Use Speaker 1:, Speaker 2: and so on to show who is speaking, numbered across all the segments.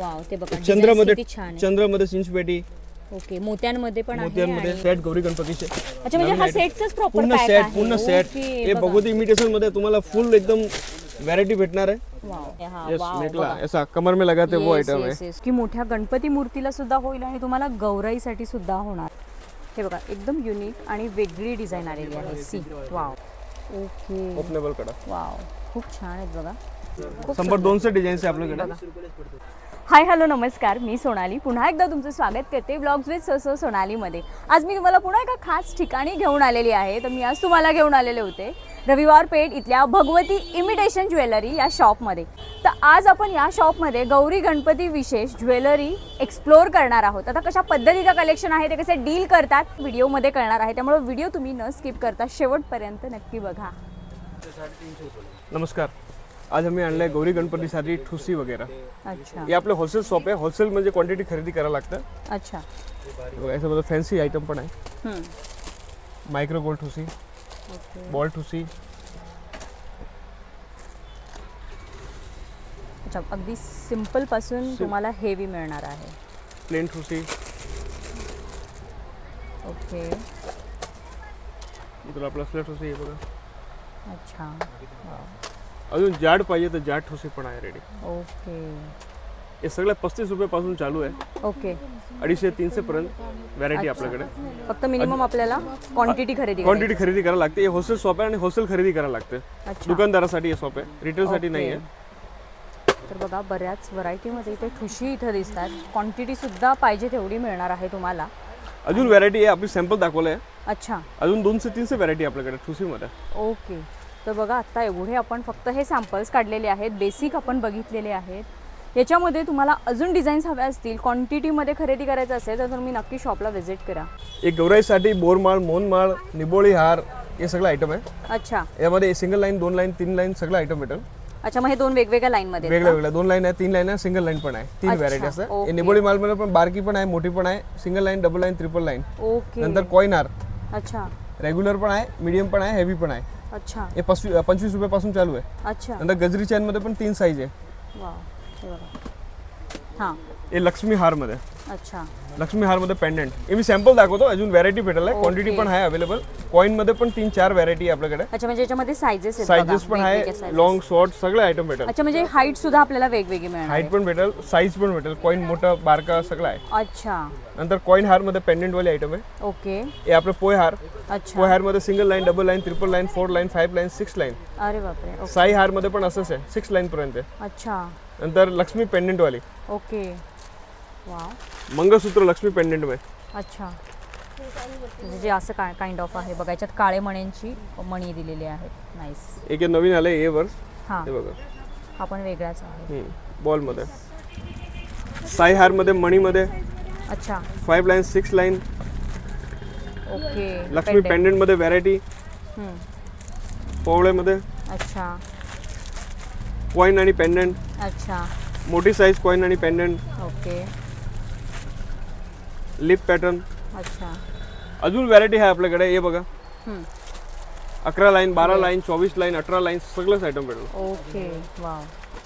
Speaker 1: Wow, ते बघा
Speaker 2: चंद्रामध्ये
Speaker 1: किती छान आहे.
Speaker 2: चंद्रामध्ये चिंचपेटी,
Speaker 1: ओके, मोत्यांमध्ये पण आहे
Speaker 2: मोत्यांमध्ये
Speaker 1: आणि-
Speaker 2: सेट गौरी गणपतीचे
Speaker 1: अच्छा, म्हणजे हा सेटच प्रॉपर
Speaker 2: पूर्ण
Speaker 1: पॅक
Speaker 2: सेट
Speaker 1: आहे.
Speaker 2: पूर्ण सेट
Speaker 1: ओके,
Speaker 2: हे
Speaker 1: बघा.
Speaker 2: भगवती इमिटेशन मध्ये तुम्हाला फुल एकदम व्हरायटी भेटणार आहे।
Speaker 1: वाव, हा,
Speaker 2: यस
Speaker 1: वाव,
Speaker 2: निकला
Speaker 1: बघा.
Speaker 2: ऐसा कमर में लगाते वो
Speaker 1: Yes,
Speaker 2: आइटम है।
Speaker 1: yes, yes. की मोठ्या गणपती मूर्तीला सुद्धा होईल आणि तुम्हाला गौराईसाठी सुद्धा होणार। हे बघा, एकदम युनिक आणि वेगळी डिझाइन आलेली आहे। सी, वाव, ओके,
Speaker 2: ओपनेबल कडा,
Speaker 1: वाव, खूप छान आहेत बघा। खूप
Speaker 2: 100-200 डिझाईन्स आहे आपल्याकडे।
Speaker 1: हाय हॅलो नमस्कार, मी सोनाली पुन्हा एकदा तुमचं स्वागत करते ब्लॉग्स विथ सो सोनालीमध्ये। आज मी तुम्हाला पुन्हा एका खास ठिकाणी घेऊन आलेली आहे। तर मी आज तुम्हाला घेऊन आलेले होते रविवार पेठ इथल्या भगवती इमिटेशन ज्वेलरी या शॉपमध्ये। तर आज आपण या शॉपमध्ये गौरी गणपती विशेष ज्वेलरी एक्सप्लोर करणार आहोत। आता कशा पद्धतीचं कलेक्शन आहे, ते कसे डील करतात व्हिडिओमध्ये कळणार आहे, त्यामुळे व्हिडिओ तुम्ही न स्किप करता शेवटपर्यंत नक्की बघा।
Speaker 2: नमस्कार, आज आम्ही आणलंय गौरी गणपतीसाठी ठुसी वगैरे।
Speaker 1: अच्छा,
Speaker 2: हे आपलं होलसेल शॉप आहे। होलसेल म्हणजे क्वांटिटी खरेदी करायला लागतं।
Speaker 1: अच्छा,
Speaker 2: बघा याच्यामध्ये फॅन्सी आयटम पण आहे। मायक्रो गोल्ड ठुसी,
Speaker 1: ओके,
Speaker 2: बॉल ठुसी,
Speaker 1: अच्छा, अगदी सिंपल पासून तुम्हाला हेवी मिळणार आहे।
Speaker 2: प्लेन ठुसी,
Speaker 1: ओके,
Speaker 2: इथं आपलं असलं ठुसी आहे बघा।
Speaker 1: अच्छा, वाव,
Speaker 2: अजून जाड पाहिजे तर जाड ठुसी पण आहे रेडी।
Speaker 1: ओके,
Speaker 2: हे सगळं 35 रुपये पासून चालू आहे।
Speaker 1: ओके,
Speaker 2: 250-300 पर्यंत व्हरायटी आपल्याकडे।
Speaker 1: फक्त मिनिमम आपल्याला क्वांटिटी खरेदी
Speaker 2: क्वांटिटी खरेदी करायला लागते। हे होलसेल शॉप आहे आणि होलसेल खरेदी करायला लागते।
Speaker 1: अच्छा,
Speaker 2: दुकानदारासाठी हे शॉप आहे, रिटेलसाठी नाही आहे।
Speaker 1: तर बघा, बऱ्याच व्हरायटीमध्ये इथे ठुशी इथं दिसतात। क्वांटिटी सुद्धा पाहिजे तेवढी मिळणार आहे तुम्हाला।
Speaker 2: अजून व्हरायटी आहे, आपली सॅम्पल दाखवलं आहे।
Speaker 1: अच्छा,
Speaker 2: अजून 200-300 व्हरायटी आपल्याकडे ठुसीमध्ये।
Speaker 1: ओके, तर बघा आता एवढे आपण फक्त हे सॅम्पल्स काढलेले आहेत, बेसिक आपण बघितलेले आहेत। याच्यामध्ये तुम्हाला अजून डिझाईन्स हव्या असतील, क्वांटिटीमध्ये खरेदी करायचं असेल तर तुम्ही नक्की शॉपला व्हिजिट करा।
Speaker 2: एक गौराईसाठी बोरमाळ, मोनमाळ, निबोळी हार हे सगळं आयटम आहे।
Speaker 1: अच्छा,
Speaker 2: यामध्ये सिंगल लाईन, 2 लाईन, 3 लाईन सगळं आयटम भेटेल।
Speaker 1: अच्छा, मग हे दोन वेगवेगळ्या लाईनमध्ये
Speaker 2: वेगळ्या वेगळ्या 2 लाईन आहे, 3 लाईन आहे, सिंगल लाईन पण आहे। 3
Speaker 1: अच्छा,
Speaker 2: व्हरायटी असतात।
Speaker 1: ओके.
Speaker 2: हे निबोळी मालमध्ये पण बारकी पण आहे, मोठी पण आहे, single line, double line, triple line.
Speaker 1: Okay,
Speaker 2: नंतर कॉइन हार
Speaker 1: अच्छा,
Speaker 2: रेग्युलर पण आहे, मीडियम पण आहे, हेवी पण आहे।
Speaker 1: अच्छा,
Speaker 2: हे 25 रुपये पासून चालू आहे।
Speaker 1: अच्छा,
Speaker 2: नंतर गजरी चॅन मध्ये पण 3 साईज आहे।
Speaker 1: वाव, हे बघा, हां,
Speaker 2: हे लक्ष्मी हार मध्ये,
Speaker 1: अच्छा,
Speaker 2: लक्ष्मी हार मध्ये पेंडेंट हे मी सॅम्पल दाखवतो। अजून व्हरायटी भेटेल आहे, क्वांटिटी पण आहे अवेलेबल। कॉइन मध्ये पण 3-4 व्हरायटी आहे आपल्याकडे।
Speaker 1: अच्छा, म्हणजे याच्यामध्ये साइजेस आहेत,
Speaker 2: साइजेस
Speaker 1: बघा,
Speaker 2: पण
Speaker 1: वेगवेगळे
Speaker 2: आहे,
Speaker 1: sizes.
Speaker 2: लॉंग शॉर्ट सगळे आयटम भेटेल।
Speaker 1: अच्छा, म्हणजे हाईट सुद्धा आपल्याला वेगवेगळी मिळणार
Speaker 2: हाईट
Speaker 1: आहे।
Speaker 2: पण भेटेल, साईज पण भेटेल, कॉइन मोठा बारका सगळं आहे।
Speaker 1: अच्छा,
Speaker 2: नंतर कॉइन हार मध्ये पेंडेंट वाले आयटम आहे।
Speaker 1: ओके,
Speaker 2: हे आपलं पोय हार,
Speaker 1: अच्छा,
Speaker 2: पोय हार मध्ये single line, double line, triple line, 4 line, 5 line, 6 line.
Speaker 1: अरे बापरे, ओके,
Speaker 2: साई हार मध्ये पण असंच आहे, 6 लाईन पर्यंत आहे।
Speaker 1: अच्छा,
Speaker 2: नंतर लक्ष्मी पेंडेंट वाली,
Speaker 1: ओके, वाव,
Speaker 2: मंगळसूत्र लक्ष्मी पेंडेंट में।
Speaker 1: अच्छा, म्हणजे जे असं काइंड ऑफ आहे बघा, याच्यात काळे मण्यांची मणी दिलेली आहेत। नाईस,
Speaker 2: एक हे नवीन आलंय हे वर्ष,
Speaker 1: हां,
Speaker 2: हे बघा,
Speaker 1: हा पण वेगळाच आहे।
Speaker 2: बॉल मध्ये, साई हार मध्ये, मणी मध्ये,
Speaker 1: अच्छा,
Speaker 2: 5 line, 6 line,
Speaker 1: okay,
Speaker 2: Lakshmi pendant मध्ये व्हरायटी, पोवळे मध्ये,
Speaker 1: अच्छा,
Speaker 2: कॉइन आणि पेंडेंट,
Speaker 1: अच्छा,
Speaker 2: मोठी साईज कॉइन आणि पेंडेंट,
Speaker 1: ओके,
Speaker 2: लिप पॅटर्न।
Speaker 1: अच्छा,
Speaker 2: अजून व्हरायटी आहे आपल्याकडे। हे बघा, 11 लाईन, 12 लाईन, 24 लाईन, 18 लाईन सगळंच आयटम भेटेल।
Speaker 1: ओके, वाव,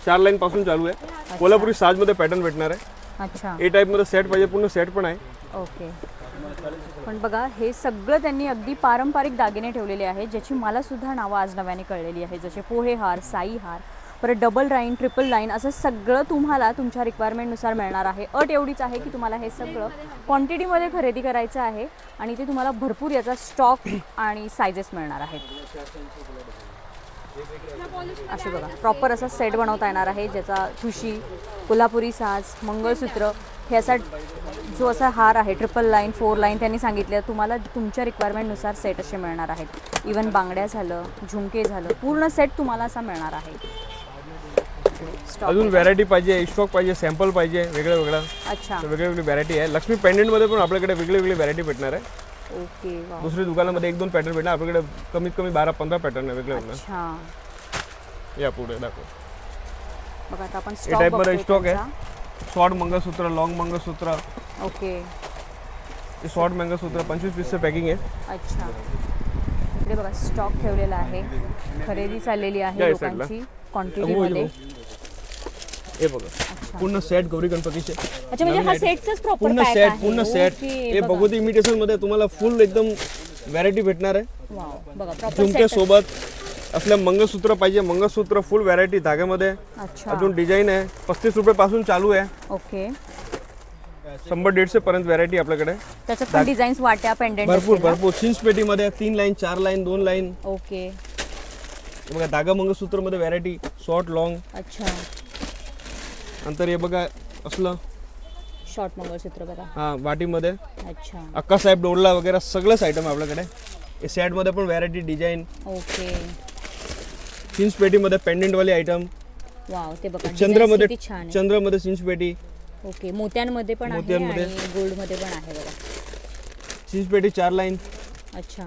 Speaker 2: 4 लाईन पासून चालू आहे। कोल्हापुरी साज मध्ये पॅटर्न भेटणार आहे।
Speaker 1: अच्छा,
Speaker 2: ए टाइप मध्ये सेट पाहिजे, पूर्ण सेट पण आहे।
Speaker 1: ओके, पण बघा हे सगळं त्यांनी अगदी पारंपरिक दागिने ठेवलेले आहेत, ज्याची मला सुद्धा नावं आज नव्याने कळलेली आहे, जसे पोहे हार, साई हार, परत डबल लाईन, ट्रिपल लाईन, असं सगळं तुम्हाला तुमच्या रिक्वायरमेंटनुसार मिळणार आहे। अट एवढीच आहे की तुम्हाला हे सगळं क्वांटिटीमध्ये खरेदी करायचं आहे आणि ते तुम्हाला भरपूर याचा स्टॉक आणि सायझेस मिळणार आहेत। अशी बघा, प्रॉपर असा सेट बनवता येणार आहे, ज्याचा ठुशी, कोल्हापुरी साज, मंगळसूत्र, हे असा जो असा हार आहे, ट्रिपल लाईन, 4 लाईन त्यांनी सांगितलं, तुम्हाला तुमच्या रिक्वायरमेंटनुसार सेट असे मिळणार आहेत। इवन बांगड्या झालं, झुमके झालं, पूर्ण सेट तुम्हाला असा मिळणार आहे।
Speaker 2: अजून व्हरायटी पाहिजे, स्टॉक पाहिजे, सॅम्पल पाहिजे, वेगळं वेगळं,
Speaker 1: अच्छा,
Speaker 2: वेगळी व्हरायटी आहे। लक्ष्मी पेंडेंट मध्ये पण आपल्याकडे वेगळी व्हरायटी भेटणार आहे।
Speaker 1: ओके, वाव,
Speaker 2: दुसरी दुकानामध्ये 1-2 पॅटर्न भेटणार, आपल्याकडे कमीत कमी 12-15 पॅटर्न आहे वेगळे वेगळे।
Speaker 1: अच्छा,
Speaker 2: या पुढे दाखव,
Speaker 1: बघा आता आपण
Speaker 2: ए
Speaker 1: स्टॉक
Speaker 2: टाइप मध्ये स्टॉक
Speaker 1: बघतोय
Speaker 2: आहे। शॉर्ट मंगळसूत्र, लॉंग मंगळसूत्र,
Speaker 1: ओके,
Speaker 2: हे शॉर्ट मंगळसूत्र 25 पीसचं पॅकिंग आहे।
Speaker 1: अच्छा, इकडे बघा स्टॉक ठेवलेला आहे, खरेदी चाललेली आहे
Speaker 2: या साईडला।
Speaker 1: लोकांची क्वांटिटीमध्ये।
Speaker 2: हे बघा पूर्ण सेट गौरी गणपतीचे.
Speaker 1: अच्छा म्हणजे हा सेटचाच प्रॉपर
Speaker 2: पूर्ण
Speaker 1: पॅक
Speaker 2: सेट
Speaker 1: आहे.
Speaker 2: पूर्ण सेट.
Speaker 1: ओके,
Speaker 2: हे भगवती इमिटेशन मध्ये तुम्हाला फुल एकदम व्हरायटी भेटणार आहे.
Speaker 1: वाव बघा प्रॉपर
Speaker 2: झुमके सोबत असल्या मंगळसूत्र पाहिजे, मंगळसूत्र फुल व्हरायटी धाग्यामध्ये.
Speaker 1: अच्छा
Speaker 2: अजून डिझाईन आहे 35 रुपये पासून चालू आहे.
Speaker 1: ओके
Speaker 2: 100-150 पर्यंत व्हरायटी आपल्याकडे.
Speaker 1: त्याच्यात पण डिझाईन्स वाट्या पेंडेंट
Speaker 2: भरपूर भरपूर चिंच पेटीमध्ये 3 लाईन 4 लाईन 2 लाईन.
Speaker 1: ओके
Speaker 2: बघा धागा मंगळसूत्र मध्ये व्हरायटी शॉर्ट लॉंग.
Speaker 1: अच्छा
Speaker 2: नंतर हे बघा असलं
Speaker 1: शॉर्ट मंगळसूत्र बघा.
Speaker 2: हा वाटीमध्ये
Speaker 1: अच्छा
Speaker 2: अक्का साहेब डोरला वगैरे सगळंच आयटम आहे आपल्याकडे. हे सेट मध्ये पण व्हरायटी डिझाईन.
Speaker 1: ओके
Speaker 2: चिंच पेटीमध्ये पेंडेंट वाली आयटम.
Speaker 1: वाव ते बघा
Speaker 2: चंद्रामध्ये
Speaker 1: किती छान आहे.
Speaker 2: चंद्रामध्ये चिंच पेटी.
Speaker 1: ओके मोत्यांमध्ये पण आहे
Speaker 2: मोत्यांमध्ये.
Speaker 1: आणि गोल्ड मध्ये पण आहे बघा.
Speaker 2: चिंच पेटी 4 लाईन.
Speaker 1: अच्छा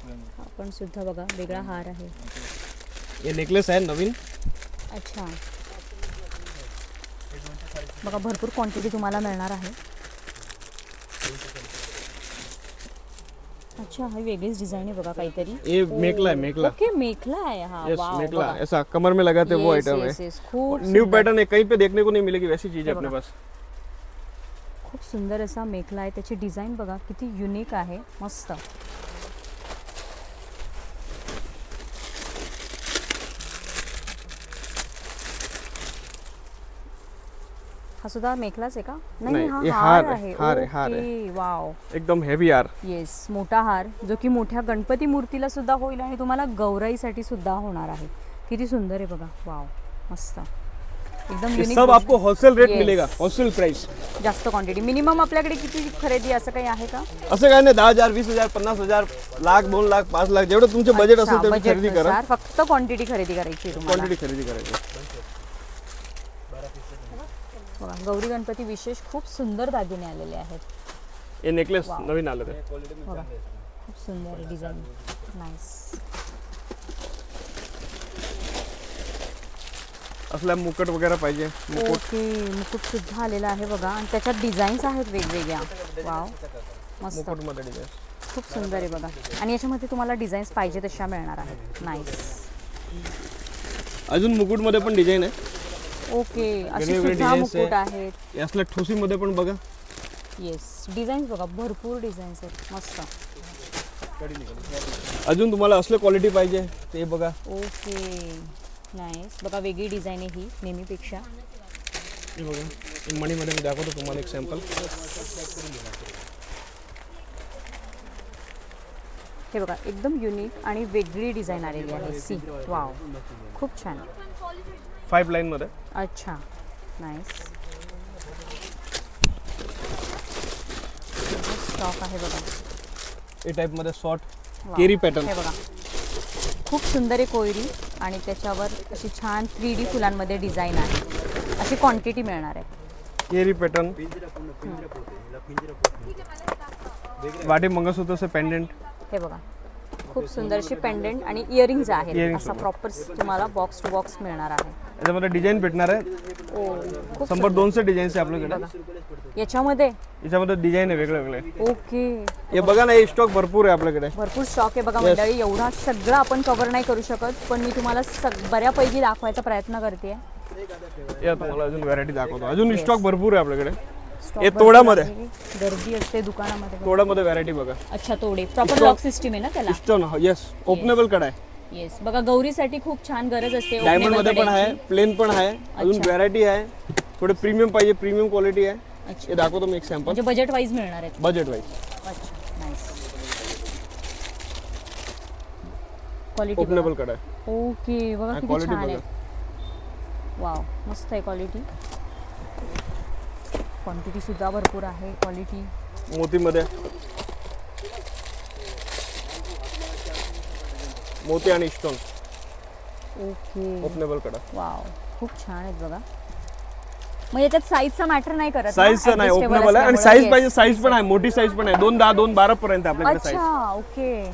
Speaker 1: हा पण सुद्धा बघा वेगळा हार आहे.
Speaker 2: हे नेकलेस आहे नवीन.
Speaker 1: अच्छा बघा भरपूर क्वांटिटी तुम्हाला मिळणार आहे. अच्छा ही वेगळीच डिझाइन है बघा काहीतरी.
Speaker 2: ये मेखला है मेखला.
Speaker 1: ओके मेखला है. हाँ
Speaker 2: यस
Speaker 1: वाव
Speaker 2: मेखला
Speaker 1: बघा.
Speaker 2: ऐसा कमर में लगाते वो आइटम है.
Speaker 1: खूप
Speaker 2: न्यू पैटर्न है कहीं पे देखने को नहीं मिलेगी वैसी चीज है अपने पास.
Speaker 1: खूप सुंदर असा मेखला आहे. त्याची डिझाईन बघा किती युनिक आहे. मस्त हा सुद्धा मेखलाच आहे का?
Speaker 2: नाही,
Speaker 1: हा
Speaker 2: हे
Speaker 1: हार
Speaker 2: हार
Speaker 1: आहे.
Speaker 2: आहे, हार आहे, हार आहे.
Speaker 1: ओके, वाव
Speaker 2: एकदम हेवी यार.
Speaker 1: येस मोठा हार जो की मोठ्या गणपती मूर्तीला सुद्धा होईल आणि तुम्हाला गौराईसाठी सुद्धा होणार आहे. किती सुंदर आहे बघा. वाव मस्त एकदम
Speaker 2: ये
Speaker 1: युनिक.
Speaker 2: सब आपको होलसेल रेट
Speaker 1: Yes.
Speaker 2: मिलेगा. Wholesale price.
Speaker 1: जास्त क्वांटिटी मिनिमम आपल्याकडे किती खरेदी असं काही आहे का?
Speaker 2: असं काय नाही 10,000 20,000 50,000 लाख 2 लाख 5 लाख जेवढं तुमचे बजेट असेल तेवढी
Speaker 1: बजेट
Speaker 2: खरेदी करा.
Speaker 1: फक्त क्वांटिटी खरेदी करायची आहे तुम्हाला.
Speaker 2: क्वांटिटी खरेदी करायची.
Speaker 1: बघा गौरी गणपती विशेष खूप सुंदर दागिने आलेले आहेत.
Speaker 2: हे नेकलेस
Speaker 1: Wow.
Speaker 2: नवीन आलं ते.
Speaker 1: बघा खूप सुंदर डिझाईन. नाईस.
Speaker 2: असल्या मुकुट वगैरे पाहिजे. मुकुट
Speaker 1: ओके मुकुट सुद्धा आलेला आहे बघा आणि त्याच्यात डिझाईन्स आहेत वेगवेगळ्या. वाव मस्त
Speaker 2: मुकुट मध्ये डिझाईन.
Speaker 1: खूप सुंदर आहे बघा आणि याच्यामध्ये तुम्हाला डिझाईन्स पाहिजे तशा मिळणार आहेत. नाईस.
Speaker 2: अजून मुकुट मध्ये पण डिझाईन आहे.
Speaker 1: ओके अशी
Speaker 2: वेगवेगळे
Speaker 1: सुद्धा
Speaker 2: designs
Speaker 1: मुकुट
Speaker 2: आहे.
Speaker 1: आहेत.
Speaker 2: हे असल्या ठोसी मध्ये पण बघा.
Speaker 1: येस डिझाईन्स बघा भरपूर डिझाईन्स आहेत. मस्त.
Speaker 2: अजून तुम्हाला असलं क्वालिटी पाहिजे ते बघा.
Speaker 1: Okay nice. बघा वेगळी डिझाईन आहे ही नेहमीपेक्षा.
Speaker 2: हे बघा मणीमध्ये मी दाखवतो तुम्हाला एक सॅम्पल.
Speaker 1: हे बघा एकदम युनिक आणि वेगळी डिझाईन आलेली आहे. सी वाव खूप छान.
Speaker 2: 5 लाईन मध्ये.
Speaker 1: अच्छा नाईस. स्टॉक आहे बघा.
Speaker 2: ए टाइप मध्ये शॉर्ट
Speaker 1: वाव.
Speaker 2: केरी पॅटर्न.
Speaker 1: हे बघा खूप सुंदर आहे कोयरी आणि त्याच्यावर अशी छान 3D फुलांमध्ये डिझाईन आहे. अशी क्वांटिटी मिळणार आहे.
Speaker 2: केरी पॅटर्न. वाटी मंगळसूत्र से पेंडेंट.
Speaker 1: हे बघा खूप सुंदर अशी पेंडेंट आणि इयरिंग्स आहेत.
Speaker 2: Earrings
Speaker 1: असा प्रॉपर तुम्हाला बॉक्स टू बॉक्स मिळणार आहे.
Speaker 2: याच्यामध्ये डिझाईन भेटणार आहे.
Speaker 1: ओ खूप
Speaker 2: 100-200 डिझाईन्स आहे आपल्याकडे.
Speaker 1: बघा याच्यामध्ये.
Speaker 2: याच्यामध्ये डिझाईन आहे वेगळे वेगळे.
Speaker 1: ओके
Speaker 2: हे बघा ना हे स्टॉक भरपूर आहे आपल्याकडे.
Speaker 1: भरपूर स्टॉक आहे बघा मंडळी. एवढा सगळं आपण कव्हर नाही करू शकत पण मी तुम्हाला बऱ्यापैकी दाखवायचा प्रयत्न करते.
Speaker 2: या तुम्हाला अजून व्हरायटी दाखवतो. अजून स्टॉक भरपूर आहे आपल्याकडे.
Speaker 1: स्टॉक
Speaker 2: हे तोडामध्ये.
Speaker 1: गर्दी असते दुकानामध्ये बघा.
Speaker 2: तोडामध्ये व्हरायटी बघा.
Speaker 1: अच्छा तोडे प्रॉपर लॉक सिस्टीम आहे ना त्याला.
Speaker 2: स्टोन यस ओपनेबल कडा आहे.
Speaker 1: येस बघा गौरीसाठी खूप छान गरज असते.
Speaker 2: डायमंड
Speaker 1: openable
Speaker 2: मध्ये पण आहे
Speaker 1: कड्यांची.
Speaker 2: प्लेन पण आहे. अजून
Speaker 1: अच्छा.
Speaker 2: व्हरायटी आहे. थोडे प्रीमियम पाहिजे प्रीमियम क्वालिटी आहे.
Speaker 1: अच्छा
Speaker 2: हे दाखवतो मी एक सॅम्पल
Speaker 1: म्हणजे बजेट वाईज मिळणार आहेत.
Speaker 2: Budget wise.
Speaker 1: अच्छा नाईस. क्वालिटी
Speaker 2: ओपनेबल कडा आहे.
Speaker 1: ओके बघा किती
Speaker 2: क्वालिटी
Speaker 1: छान आहे.
Speaker 2: बघा.
Speaker 1: वाव मस्त आहे क्वालिटी. क्वांटिटी सुद्धा भरपूर आहे. क्वालिटी
Speaker 2: मोतीमध्ये मोती आणि स्टोन.
Speaker 1: ओके
Speaker 2: ओपनेबल कडा.
Speaker 1: वाव खूप छान आहेत बघा. मग याच्यात साईजचा मॅटर नाही करत ना?
Speaker 2: साईजचा नाही
Speaker 1: Adjustable
Speaker 2: ओपनेबल आहे आणि
Speaker 1: असल्यामुळे.
Speaker 2: Size
Speaker 1: Yes.
Speaker 2: पाहिजे साईज पण आहे. मोठी साईज पण आहे. 2-10 2-12 पर्यंत आहे आपल्याकडे साईज.
Speaker 1: अच्छा ओके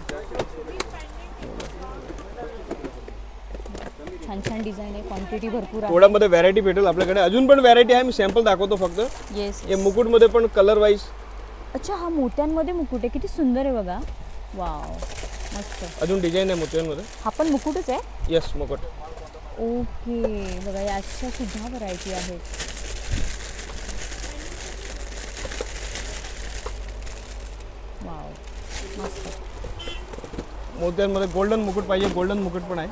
Speaker 1: छान छान डिझाईन आहे. क्वांटिटी भरपूर आहे.
Speaker 2: थोड्यामध्ये व्हरायटी भेटेल आपल्याकडे. अजून पण व्हरायटी आहे. मी सॅम्पल दाखवतो फक्त.
Speaker 1: येस
Speaker 2: हे मुकुट मध्ये पण कलर वाईज.
Speaker 1: अच्छा हा मोत्यांमध्ये मुकुट आहे. किती सुंदर आहे बघा. वाव मस्त.
Speaker 2: अजून डिझाईन आहे मोत्यांमध्ये.
Speaker 1: हा पण मुकुटच आहे.
Speaker 2: येस मुकुट.
Speaker 1: ओके बघा याच्या सुद्धा व्हरायटी आहेत. वाव मस्त.
Speaker 2: मोत्यांमध्ये गोल्डन मुकुट पाहिजे, गोल्डन मुकुट पण आहे.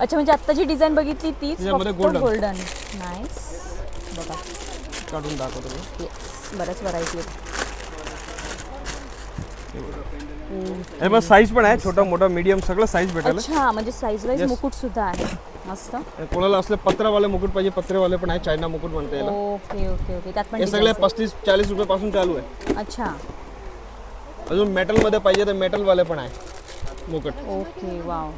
Speaker 1: अच्छा म्हणजे आता जी डिझाईन बघितली तीच
Speaker 2: त्याच्यामध्ये
Speaker 1: फक्त
Speaker 2: golden.
Speaker 1: गोल्डन. नाईस. बघा
Speaker 2: काढून दाखवतो मी.
Speaker 1: येस बऱ्याच व्हरायटी आहेत.
Speaker 2: यामध्ये साईज पण आहे, छोटा मोठा मीडियम सगळं साईज भेटेल.
Speaker 1: अच्छा म्हणजे साईज वाईज
Speaker 2: Yes.
Speaker 1: मुकुट सुद्धा आहे. मस्त.
Speaker 2: कोणाला असले पत्रावाले मुकुट पाहिजे, पत्रेवाले पण आहे, चायना मुकुट म्हणते याला.
Speaker 1: ओके ओके ओके त्यात पण
Speaker 2: हे सगळे
Speaker 1: designs
Speaker 2: 35-40 रुपये पासून चालू आहे.
Speaker 1: आहेत. अच्छा
Speaker 2: अजून मेटल मध्ये पाहिजे तर मेटल वाले पण आहे मुकुट.
Speaker 1: Okay wow.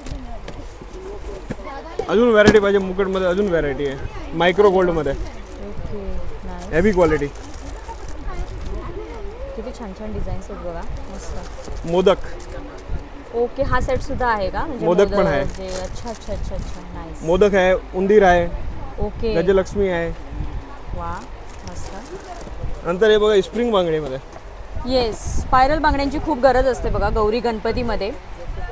Speaker 2: अजून व्हरायटी पाहिजे मुकुट मध्ये, अजून व्हरायटी आहे मायक्रो गोल्ड मध्ये.
Speaker 1: Okay nice.
Speaker 2: Heavy quality.
Speaker 1: किती छान छान डिझाईन्स आहेत बघा मस्त.
Speaker 2: मोदक.
Speaker 1: ओके हा सेट सुद्धा आहे का म्हणजे
Speaker 2: मोदक पण आहे.
Speaker 1: अच्छा अच्छा अच्छा अच्छा नाईस.
Speaker 2: मोदक आहे, उंदीर आहे,
Speaker 1: ओके
Speaker 2: गजलक्ष्मी आहे.
Speaker 1: वा मस्त.
Speaker 2: नंतर हे बघा स्प्रिंग बांगडीमध्ये.
Speaker 1: येस स्पायरल बांगड्यांची खूप गरज असते बघा गौरी गणपतीमध्ये,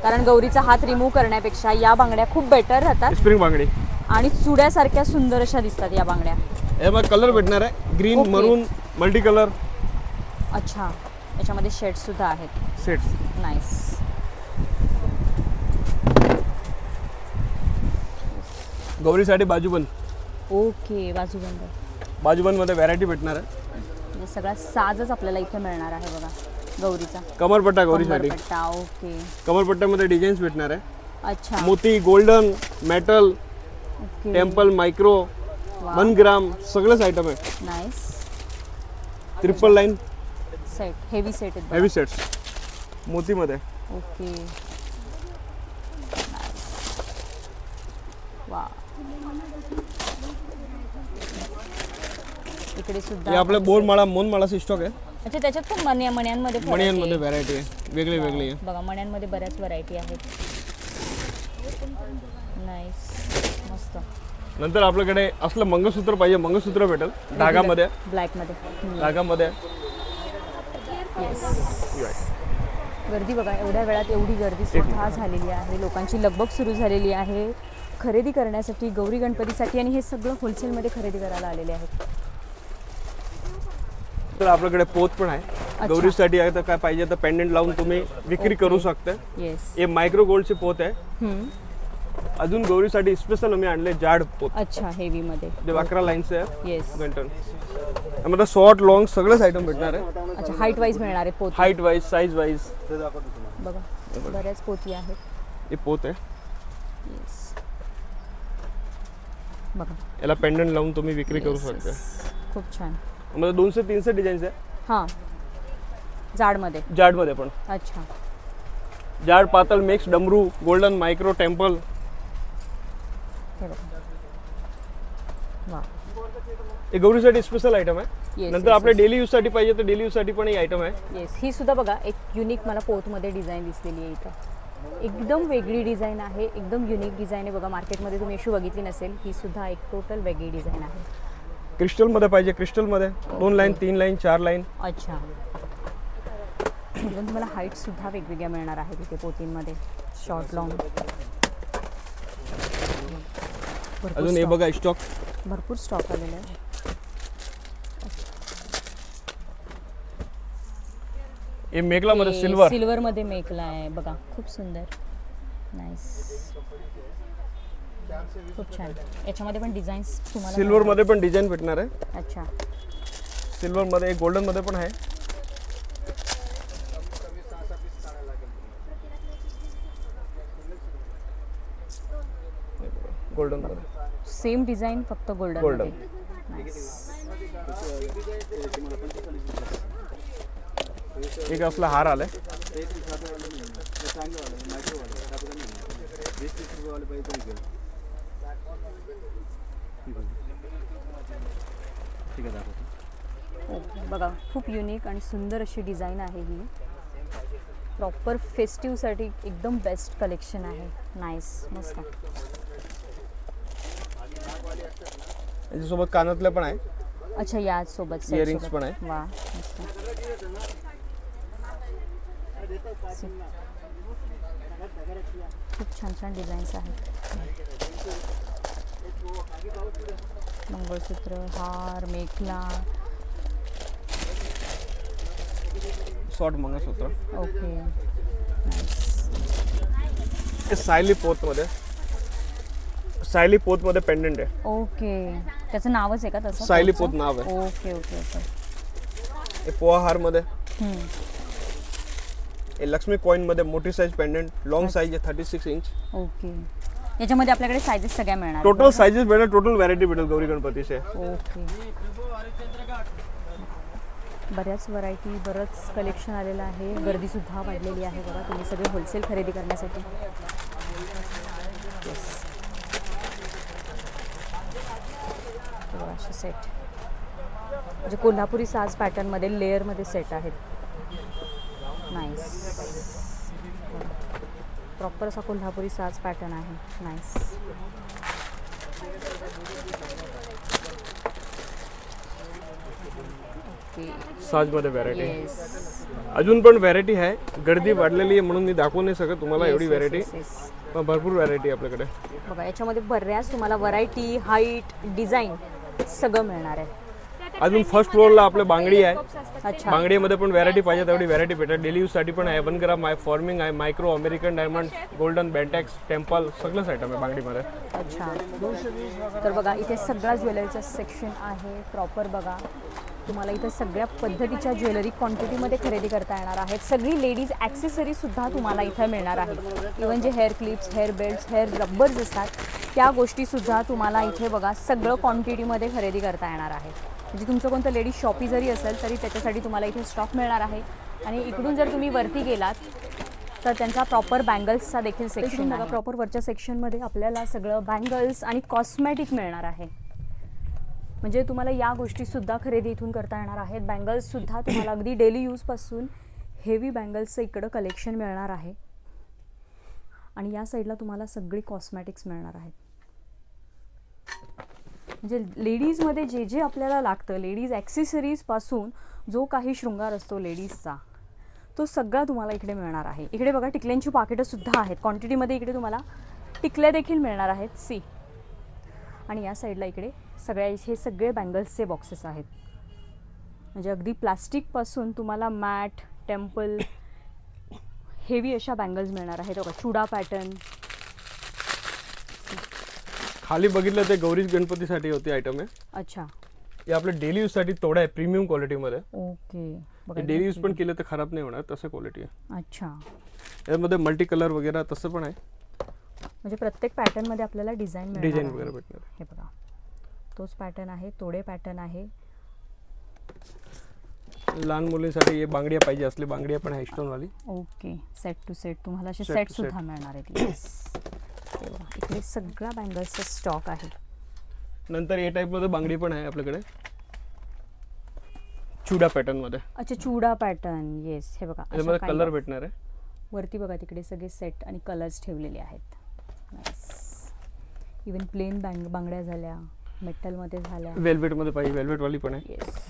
Speaker 1: कारण गौरीचा हात रिमूव्ह करण्यापेक्षा या बांगड्या खूप बेटर राहतात
Speaker 2: स्प्रिंग बांगडी
Speaker 1: आणि चुड्यासारख्या सुंदर अशा दिसतात या बांगड्या.
Speaker 2: यामध्ये कलर भेटणार आहे, ग्रीन,
Speaker 1: Okay.
Speaker 2: मरून, मल्टी कलर.
Speaker 1: अच्छा याच्यामध्ये शेड्स सुद्धा आहेत.
Speaker 2: सेट्स.
Speaker 1: नाईस.
Speaker 2: गौरीसाठी बाजूबंद.
Speaker 1: ओके बाजूबंद.
Speaker 2: बाजूबंद मध्ये व्हरायटी भेटणार आहे.
Speaker 1: म्हणजे सगळा साजच आपल्याला इथे मिळणार आहे बघा गौरीचा.
Speaker 2: कमरपट्टा गौरीसाठी.
Speaker 1: कमरपट्टा. ओके
Speaker 2: कमरपट्ट्यामध्ये डिझाईन्स भेटणार आहे.
Speaker 1: अच्छा
Speaker 2: मोती, golden, metal,
Speaker 1: okay
Speaker 2: temple, micro, 1 ग्राम सगळेच आयटम आहे.
Speaker 1: Nice.
Speaker 2: Triple line
Speaker 1: set heavy set आहेत
Speaker 2: हेवी सेट्स मोतीमध्ये.
Speaker 1: ओके वा. इकडे
Speaker 2: हे
Speaker 1: सुद्धा
Speaker 2: आपल्या बोरमाळा मोनमाळाचा स्टॉक आहे.
Speaker 1: अच्छा त्याच्यात पण मण्यांमध्ये फरक
Speaker 2: मण्यांमध्ये
Speaker 1: आहे.
Speaker 2: व्हरायटी आहे, वेगळी वेगळी आहे.
Speaker 1: बघा मण्यांमध्ये बऱ्याच व्हरायटी आहेत. नाईस मस्त.
Speaker 2: नंतर आपल्याकडे असलं मंगळसूत्र पाहिजे, मंगळसूत्र भेटेल धागामध्ये.
Speaker 1: ब्लॅकमध्ये.
Speaker 2: धागामध्ये
Speaker 1: येस. गर्दी बघा एवढ्या वेळात एवढी गर्दी स्वतः झालेली आहे. लोकांची लगबग सुरू झालेली आहे खरेदी करण्यासाठी गौरी गणपतीसाठी, आणि हे सगळं होलसेलमध्ये खरेदी करायला आलेले आहेत.
Speaker 2: तर आपल्याकडे पोत पण आहे गौरीसाठी. आहे तर काय पाहिजे तर पेंडेंट लावून तुम्ही विक्री करू शकता.
Speaker 1: येस.
Speaker 2: हे मायक्रो गोल्डचे पोत आहे. अजून गौरीसाठी स्पेशल आम्ही आणले जाड पोत.
Speaker 1: अच्छा हेवी मध्ये.
Speaker 2: जे 11 लाईनचे आहे.
Speaker 1: येस.
Speaker 2: गंटन त्यामध्ये शॉर्ट लॉंग सगळेच आयटम भेटणार आहे.
Speaker 1: अच्छा हाईट वाईज मिळणार आहे पोती.
Speaker 2: Height wise, size wise.
Speaker 1: बघा बऱ्याच पोती आहेत.
Speaker 2: हे पोत आहे.
Speaker 1: येस. बघा
Speaker 2: याला पेंडेंट लावून तुम्ही विक्री करू शकता.
Speaker 1: खूप छान.
Speaker 2: म्हणजे 200-300 डिझाईन्स आहे.
Speaker 1: हां जाडमध्ये.
Speaker 2: जाडमध्ये पण.
Speaker 1: अच्छा
Speaker 2: जाड, पातळ, मिक्स, डमरू, गोल्डन, मायक्रो, टेम्पल.
Speaker 1: हे बघा. वा.
Speaker 2: हे गौरीसाठी स्पेशल आयटम आहे.
Speaker 1: Yes,
Speaker 2: नंतर
Speaker 1: yes,
Speaker 2: आपल्या डेली यूज साठी पाहिजे तर डेली यूज साठी पण ही आयटम आहे.
Speaker 1: येस. ही सुद्धा बघा एक युनिक मला पोतमध्ये डिझाईन दिसलेली आहे इथं. एकदम वेगळी डिझाईन आहे, एकदम युनिक डिझाईन आहे बघा. मार्केटमध्ये तुम्ही अशी बघितली नसेल. ही सुद्धा एक टोटल वेगळी डिझाईन आहे.
Speaker 2: क्रिस्टलमध्ये पाहिजे क्रिस्टलमध्ये 2 लाईन, 3 लाईन, 4 लाईन.
Speaker 1: अच्छा. इव्हन तुम्हाला हाईट सुद्धा वेगवेगळ्या मिळणार आहेत इथे पोतींमध्ये. Short long.
Speaker 2: अजून हे बघा स्टॉक.
Speaker 1: भरपूर स्टॉक आलेला आहे.
Speaker 2: हे मेकलामध्ये सिल्वर.
Speaker 1: सिल्वरमध्ये मेकला आहे बघा. खूप सुंदर. नाईस. खूप छान. याच्यामध्ये पण डिझाईन्स तुम्हाला
Speaker 2: सिल्वर मध्ये पण डिझाईन भेटणार आहे.
Speaker 1: अच्छा.
Speaker 2: सिल्वर मध्ये, गोल्डन मध्ये पण आहे. गोल्डन मध्ये
Speaker 1: सेम डिझाईन फक्त गोल्डन.
Speaker 2: गोल्डन. एक असला हार आलाय.
Speaker 1: बघा खूप युनिक आणि सुंदर अशी डिझाईन आहे ही. प्रॉपर फेस्टिव्हसाठी एकदम बेस्ट कलेक्शन आहे. नाईस मस्त.
Speaker 2: याच्यासोबत कानातले पण आहे.
Speaker 1: अच्छा याच सोबत
Speaker 2: इयरिंग्स पण आहे.
Speaker 1: वा मस्त. खूप छान छान डिझाईन्स आहेत. मंगळसूत्र, हार, मेखला.
Speaker 2: शॉर्ट मंगळसूत्र.
Speaker 1: ओके.
Speaker 2: हे सायली पोत मध्ये पेंडंट आहे.
Speaker 1: ओके, त्याचं नावच आहे का तसं?
Speaker 2: सायली पोत नाव आहे.
Speaker 1: Okay okay okay.
Speaker 2: हे पोहा हार मध्ये. हे लक्ष्मी कॉइन मध्ये मोठी साईज पेंडंट, लॉंग साईज आहे 36 इंच.
Speaker 1: ओके. याच्यामध्ये आपल्याकडे साइजेस सगळ्या मिळणार.
Speaker 2: टोटल साइजेस भेटेल, टोटल व्हरायटी भेटेल गौरी गणपतीचे.
Speaker 1: ओके. बऱ्याच व्हरायटी, बरंच कलेक्शन आलेलं आहे. गर्दी सुद्धा वाढलेली आहे बघा, तुम्ही सगळे होलसेल खरेदी करण्यासाठी. असे सेट म्हणजे कोल्हापुरी साज पॅटर्न मध्ये लेअर मध्ये सेट आहेत. नाईस. प्रॉपर असा कोल्हापुरी साज पॅटर्न आहे. नाईस.
Speaker 2: साज मध्ये व्हरायटी. अजून पण व्हरायटी आहे, गर्दी वाढलेली आहे म्हणून मी दाखवू नाही शकत तुम्हाला एवढी व्हरायटी, पण भरपूर व्हरायटी आपल्याकडे
Speaker 1: बघा. याच्यामध्ये बऱ्याच तुम्हाला व्हरायटी, हाईट, डिझाईन सगळं मिळणार आहे.
Speaker 2: अजून फर्स्ट फ्लोअरला आपलं बांगडी आहे.
Speaker 1: अच्छा.
Speaker 2: बांगडीमध्ये पण व्हरायटी पाहिजे तेवढी व्हरायटी भेटेल. डेली यूज साठी पण आहे. 1 ग्राम आहे, फॉर्मिंग आहे, micro, American diamond, golden, Bentex, temple, सगळंच आयटम आहे बांगडीमध्ये.
Speaker 1: अच्छा. तर बघा इथे सगळा ज्वेलरीचा सेक्शन आहे प्रॉपर. बघा तुम्हाला इथे सगळ्या पद्धतीच्या ज्वेलरी क्वांटिटीमध्ये खरेदी करता येणार आहेत. सगळी लेडीज ॲक्सेसरीज सुद्धा तुम्हाला इथे मिळणार आहेत. इवन जे hair clips, hair belts, hair rubbers असतात त्या गोष्टीसुद्धा तुम्हाला इथे बघा सगळं क्वांटिटीमध्ये खरेदी करता येणार आहे. म्हणजे तुमचं कोणतं लेडीज शॉपी जरी असेल तरी त्याच्यासाठी तुम्हाला इथे स्टॉक मिळणार आहे. आणि इकडून जर तुम्ही वरती गेलात तर त्यांचा प्रॉपर बँगल्सचा देखील सेक्शन बघा. प्रॉपर वरच्या सेक्शनमध्ये आपल्याला सगळं बँगल्स आणि कॉस्मॅटिक मिळणार आहे. म्हणजे तुम्हाला या गोष्टीसुद्धा खरेदी इथून करता येणार आहेत. बँगल्ससुद्धा तुम्हाला अगदी डेली यूजपासून हेवी बँगल्सचं इकडं कलेक्शन मिळणार आहे. आणि या साईडला तुम्हाला सगळी कॉस्मॅटिक्स मिळणार आहेत. म्हणजे लेडीजमध्ये जे जे आपल्याला लागतं, लेडीज ॲक्सेसरीजपासून जो काही शृंगार असतो लेडीजचा, तो सगळा तुम्हाला इकडे मिळणार आहे. इकडे बघा टिकल्यांची पाकिटंसुद्धा आहेत क्वांटिटीमध्ये. इकडे तुम्हाला टिकल्या देखील मिळणार आहेत. सी. आणि या साईडला इकडे हे सगळे बँगल्सचे बॉक्सेस आहेत. म्हणजे अगदी प्लास्टिकपासून तुम्हाला मॅट, टेम्पल, हेवी अशा बँगल्स मिळणार आहेत. बघा चुडा पॅटर्न.
Speaker 2: खाली बघितलं ते गौरी गणपतीसाठी होती आयटम आहे.
Speaker 1: अच्छा.
Speaker 2: हे आपल्या डेली यूज साठी तोडा आहे, प्रीमियम क्वालिटीमध्ये.
Speaker 1: ओके.
Speaker 2: डेली यूज पण केलं तर खराब नाही होणार, तसं क्वालिटी आहे.
Speaker 1: अच्छा.
Speaker 2: यामध्ये मल्टी कलर वगैरे तसं पण आहे.
Speaker 1: म्हणजे प्रत्येक पॅटर्न मध्ये आपल्याला डिझाईन
Speaker 2: वगैरे भेटणार.
Speaker 1: हे बघा तोच पॅटर्न आहे, तोडे पॅटर्न आहे.
Speaker 2: लहान मुलींसाठी हे बांगड्या पाहिजे असले बांगड्या पण आहे स्टोन वाली.
Speaker 1: ओके. सेट टू सेट तुम्हाला असे सेट सुद्धा मिळणार आहेत. येस. इकडे सगळा बँगल्सचा स्टॉक आहे.
Speaker 2: नंतर ए टाइप मध्ये बांगडी पण आहे आपल्याकडे, चुडा पॅटर्न मध्ये.
Speaker 1: अच्छा, चुडा पॅटर्न. येस. हे बघा
Speaker 2: यामध्ये कलर भेटणार आहे.
Speaker 1: वरती बघा तिकडे सगळे सेट आणि कलर्स ठेवलेले आहेत. नाईस. इवन प्लेन बांगड्या झाल्या, मेटल मध्ये झाल्या,
Speaker 2: वेल्वेट मध्ये पाहिजे, वेल्वेट वाली पण आहे.
Speaker 1: येस.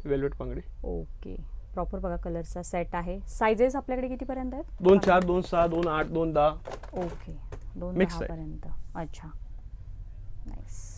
Speaker 2: वेल्वेट बांगडी.
Speaker 1: ओके. प्रॉपर बघा कलरचा सेट आहे. साइजेस आपल्याकडे किती पर्यंत आहेत?
Speaker 2: 2.4, 2.6, 2.8, 2.10.
Speaker 1: ओके. 2.10 पर्यंत. अच्छा. नाईस.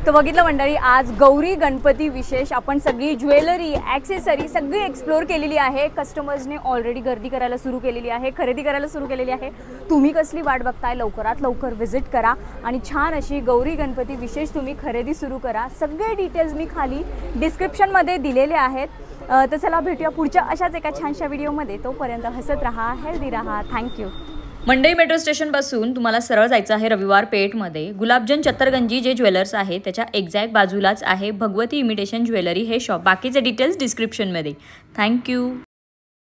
Speaker 1: तर बघितलं मंडळी, आज गौरी गणपती विशेष आपण सगळी ज्वेलरी, ॲक्सेसरी सगळी एक्सप्लोर केलेली आहे. कस्टमर्सने ऑलरेडी गर्दी करायला सुरू केलेली आहे, खरेदी करायला सुरू केलेली आहे. तुम्ही कसली वाट बघताय? लवकरात लवकर व्हिजिट करा आणि छान अशी गौरी गणपती विशेष तुम्ही खरेदी सुरू करा. सगळे डिटेल्स मी खाली डिस्क्रिप्शनमध्ये दिलेले आहेत. तर चला भेटूया पुढच्या अशाच एका छानशा व्हिडिओमध्ये. तोपर्यंत हसत राहा, हेल्दी राहा. थँक्यू. मंडई मेट्रो स्टेशनपासून तुम्हाला सरळ जायचं आहे रविवार पेठमध्ये. गुलाबजन चत्तरगंजी जे ज्वेलर्स आहे त्याच्या एक्झॅक्ट बाजूलाच आहे भगवती इमिटेशन ज्वेलरी हे शॉप. बाकीचे डिटेल्स डिस्क्रिप्शनमध्ये. थँक्यू.